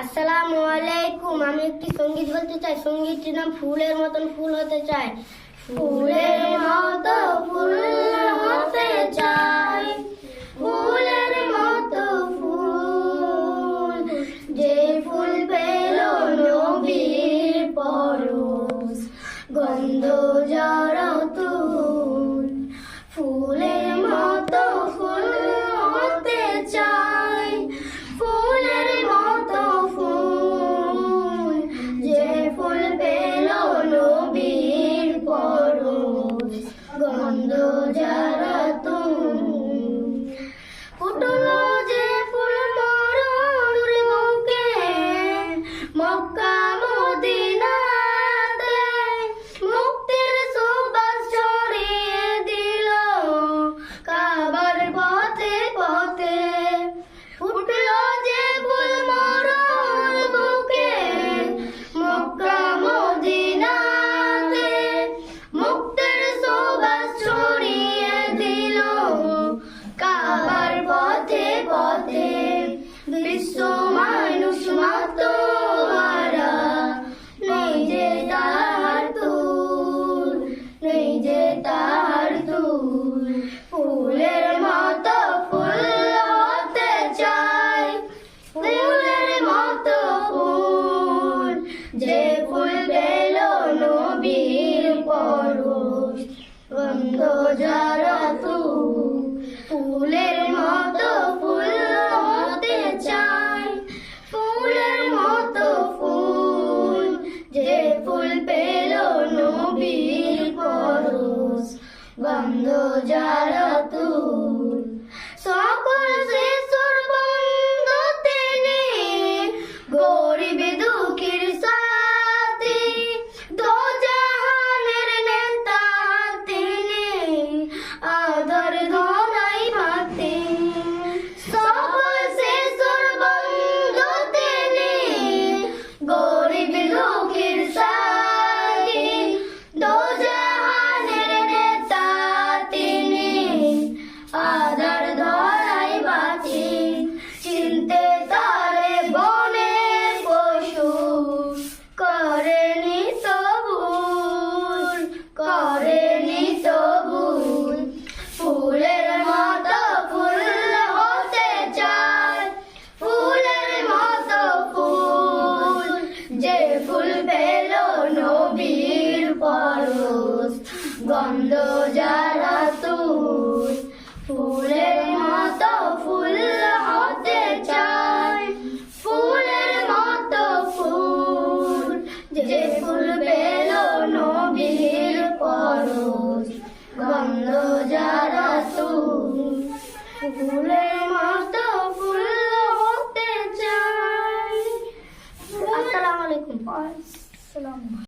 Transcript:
আসসালামু আলাইকুম। আমি একটি সঙ্গীত বলতে চাই। সঙ্গীতটির নাম ফুলের মতন ফুল হতে চাই। ফুলের মতো ফুল হতে চাই, ফুলের মতো ফুল, যে ফুল পেল নবীর পরশ, গন্ধ জড়তুল। ফুলের মতো ফুল হতে চাই, ফুলের মতো ফুল, যে ফুল পেল নবীর পরশ, গন্ধ জড়তুল। ফুটলো যে ফুল মরুর বুকে, মক্কা মদিনাতে, মুক্তির সুবাস ছড়িয়ে দিল কাবার পথে পথে। ফুটলো যে ফুল মরুর বুকে, মক্কা মদিনাতে, মুক্তির সুবাস ছড়িয়ে দিল কাবার পথে পথে। বিশ্ব মানুষ মাতোয়ারা, নেই যে তার তুল, নেই যে তার তুল। ফুলের মতো ফুল হতে চাই, ফুলের মতো ফুল, যে ফুল পেল নবীর পরশ, গন্ধ জড়তুল। ফুলের মতো ফুল হতে চাই, ফুলের মতো ফুল, যে ফুল পেল নবীর পরশ, গন্ধ জড়তুল। সকল শিশুর বন্ধু তিনি, গরিব দুঃখীর সাথী, দোজাহানের নেতা তিনি, আদর ধরাই ভাতি। সকল শিশুর বন্ধু তিনি, গরিব দুঃখীর সাথী, দোজাহানের নেতা তিনি, আদর ধরাই বাঁচি। চিনতে তারে বনের পশু, করেনি তবুল, করেনি তবুল। ফুলের মতো ফুল হতে চাই, ফুলের মতো ফুল, যে ফুল পেল নবীর পরশ, গন্ধ জড়তুল। ফুলের মতো ফুল হতে চাই, ফুলের মতো ফুল, যে ফুল পেল নবীর পরশ, গন্ধ জড়তুল। ফুল